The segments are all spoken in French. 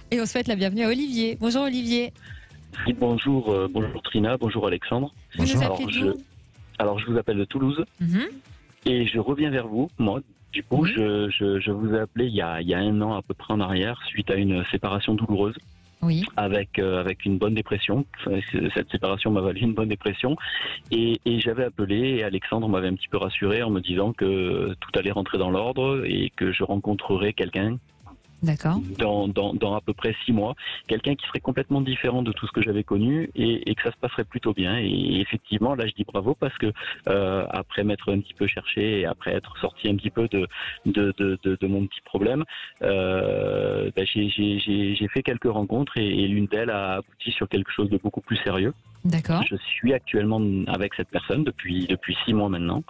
Et on souhaite la bienvenue à Olivier. Bonjour Olivier. Oui, bonjour Trina, bonjour Alexandre. Vous nous Alors appelez je, d'où? alors je vous appelle de Toulouse et je reviens vers vous, moi. Du coup, Oui. je vous ai appelé il y a un an à peu près en arrière, suite à une séparation douloureuse Oui. avec une bonne dépression. Enfin, cette séparation m'a valu une bonne dépression et j'avais appelé et Alexandre m'avait un petit peu rassuré en me disant que tout allait rentrer dans l'ordre et que je rencontrerais quelqu'un D'accord. dans à peu près 6 mois, quelqu'un qui serait complètement différent de tout ce que j'avais connu et que ça se passerait plutôt bien. Et effectivement, là, je dis bravo parce que après m'être un petit peu cherché et après être sorti un petit peu de mon petit problème, j'ai fait quelques rencontres et l'une d'elles a abouti sur quelque chose de beaucoup plus sérieux. D'accord. Je suis actuellement avec cette personne depuis 6 mois maintenant.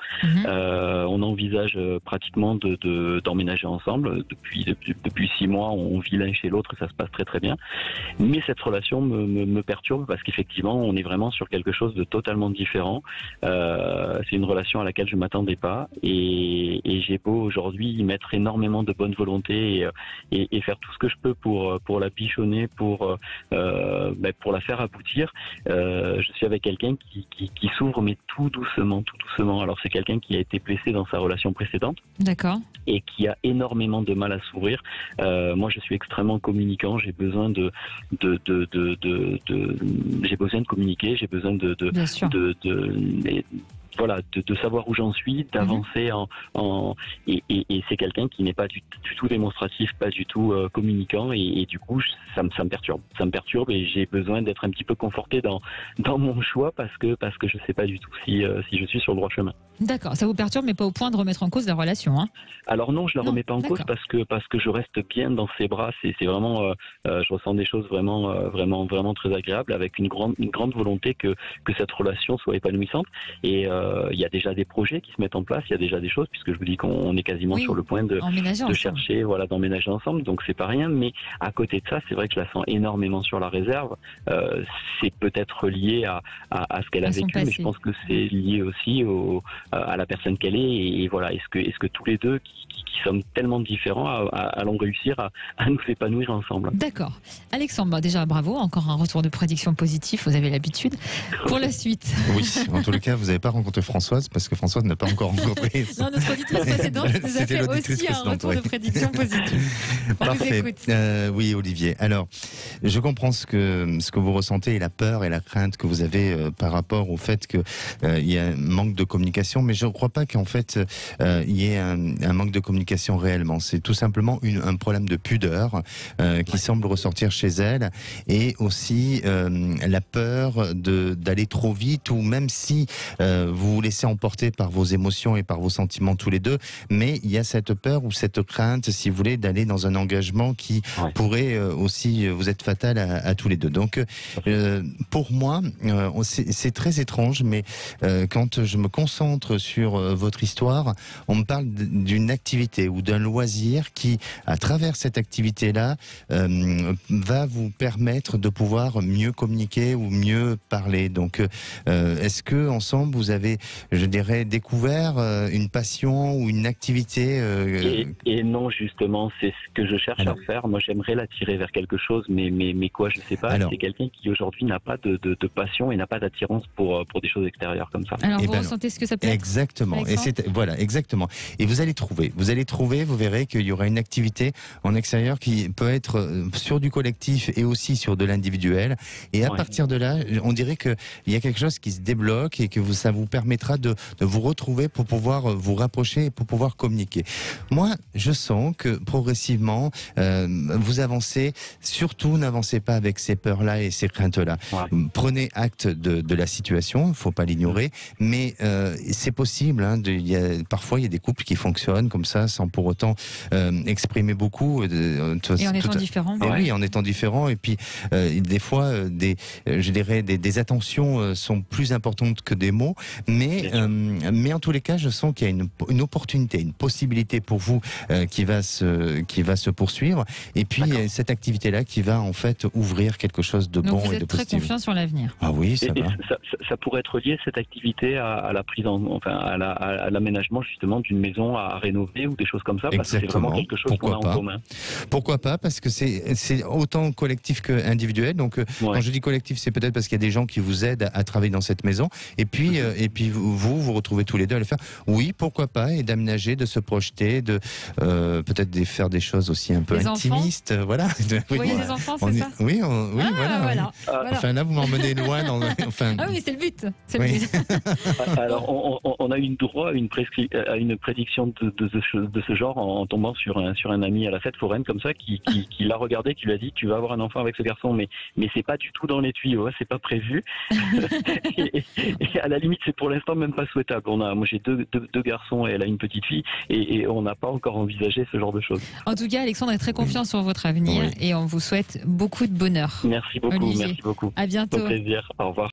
On envisage pratiquement d'emménager ensemble. Depuis 6 mois, on vit l'un chez l'autre et ça se passe très très bien. Mais cette relation me perturbe parce qu'effectivement, on est vraiment sur quelque chose de totalement différent. C'est une relation à laquelle je m'attendais pas et j'ai beau aujourd'hui y mettre énormément de bonne volonté et faire tout ce que je peux pour la bichonner, pour la faire aboutir. Je suis avec quelqu'un qui s'ouvre mais tout doucement, tout doucement. Alors c'est quelqu'un qui a été blessé dans sa relation précédente. D'accord. Et qui a énormément de mal à s'ouvrir. Moi, je suis extrêmement communicant. J'ai besoin j'ai besoin de communiquer. J'ai besoin Bien sûr. de savoir où j'en suis, d'avancer et c'est quelqu'un qui n'est pas du tout démonstratif, pas du tout communicant et du coup ça me perturbe. Ça me perturbe et j'ai besoin d'être un petit peu conforté dans mon choix parce que je sais pas du tout si je suis sur le droit chemin. D'accord. Ça vous perturbe, mais pas au point de remettre en cause la relation, hein? Alors non, je la remets pas en cause d'accord. parce que je reste bien dans ses bras. C'est vraiment, je ressens des choses vraiment très agréables avec une grande volonté que cette relation soit épanouissante. Et il y a déjà des projets qui se mettent en place, il y a déjà des choses puisque je vous dis qu'on est quasiment Oui, sur le point de emménager chercher, d'emménager ensemble. Donc c'est pas rien. Mais à côté de ça, c'est vrai que je la sens énormément sur la réserve. C'est peut-être lié à ce qu'elle a À son vécu, mais passé. je pense que c'est lié aussi à la personne qu'elle est et voilà, est-ce que tous les deux qui sommes tellement différents allons réussir à nous épanouir ensemble. D'accord. Alexandre, déjà bravo, encore un retour de prédiction positif, vous avez l'habitude. Pour la suite. Oui, en tous les cas, vous n'avez pas rencontré Françoise parce que Françoise n'a pas encore rencontré. Non, notre auditrice précédente nous a C'était fait l'auditrice aussi un précédente, retour oui. de prédiction positive. On vous Parfait. écoute. Oui, Olivier. Alors, je comprends ce que vous ressentez et la peur et la crainte que vous avez par rapport au fait que il y a un manque de communication, mais je ne crois pas qu'en fait il y ait un manque de communication réellement. C'est tout simplement un problème de pudeur qui semble ressortir chez elle et aussi la peur d'aller trop vite ou même si vous vous laissez emporter par vos émotions et par vos sentiments tous les deux, mais il y a cette peur ou cette crainte, si vous voulez, d'aller dans un engagement qui pourrait aussi vous être fatal à tous les deux. Donc, pour moi, c'est très étrange, mais quand je me concentre sur votre histoire, on me parle d'une activité ou d'un loisir qui, à travers cette activité-là, va vous permettre de pouvoir mieux communiquer ou mieux parler. Donc, est-ce que ensemble vous avez, je dirais, découvert une passion ou une activité et non, justement, c'est ce que je cherche à faire. Moi, j'aimerais l'attirer vers quelque chose, mais quoi, je sais pas. Alors, c'est quelqu'un qui aujourd'hui n'a pas de passion et n'a pas d'attirance pour des choses extérieures comme ça. Alors, Eh vous ben ressentez ce que ça peut être? exactement. Et Alexandre c'est voilà, exactement. Et vous allez trouver, vous verrez qu'il y aura une activité en extérieur qui peut être sur du collectif et aussi sur de l'individuel. Et à partir de là, on dirait que il y a quelque chose qui se débloque et que ça vous permettra de vous retrouver pour pouvoir vous rapprocher et pour pouvoir communiquer. Moi, je sens que progressivement, vous avancez. Surtout, n'avancez pas avec ces peurs-là et ces craintes-là. Prenez acte de la situation, il faut pas l'ignorer, mais c'est possible. Hein, parfois, il y a des couples qui fonctionnent comme ça, sans pour autant exprimer beaucoup. Et en étant différent. Oui, en étant différent. Et puis, des fois, je dirais, des attentions sont plus importantes que des mots. Mais en tous les cas, je sens qu'il y a une opportunité, une possibilité pour vous qui va se poursuivre. Et puis cette activité-là qui va en fait ouvrir quelque chose de bon et de positif. Donc vous êtes très confiant sur l'avenir. Ah oui, ça va. Ça pourrait être lié, cette activité, à la prise à l'aménagement justement d'une maison à rénover ou des choses comme ça, parce que c'est vraiment quelque chose qu'on a en commun. Pourquoi pas? Parce que c'est autant collectif qu'individuel. Donc quand je dis collectif, c'est peut-être parce qu'il y a des gens qui vous aident à travailler dans cette maison. Et puis vous retrouvez tous les deux à le faire. Oui, pourquoi pas? Et d'aménager, de se projeter, de peut-être de faire des choses aussi un peu intimistes. Voilà. Vous voyez des enfants, c'est ça? Oui, voilà. Enfin là, vous m'emmenez loin. Ah oui, c'est le but. Alors, on a eu droit à une prédiction de ce genre en tombant sur un ami à la fête foraine comme ça qui l'a regardé, qui lui a dit tu vas avoir un enfant avec ce garçon, mais c'est pas du tout dans les tuyaux, c'est pas prévu. et à la limite, c'est pour l'instant même pas souhaitable. Moi j'ai deux garçons et elle a une petite fille et on n'a pas encore envisagé ce genre de choses. En tout cas, Alexandre est très confiant sur votre avenir et on vous souhaite beaucoup de bonheur. Merci beaucoup, Olivier. merci beaucoup. À bientôt. Au plaisir. Au revoir.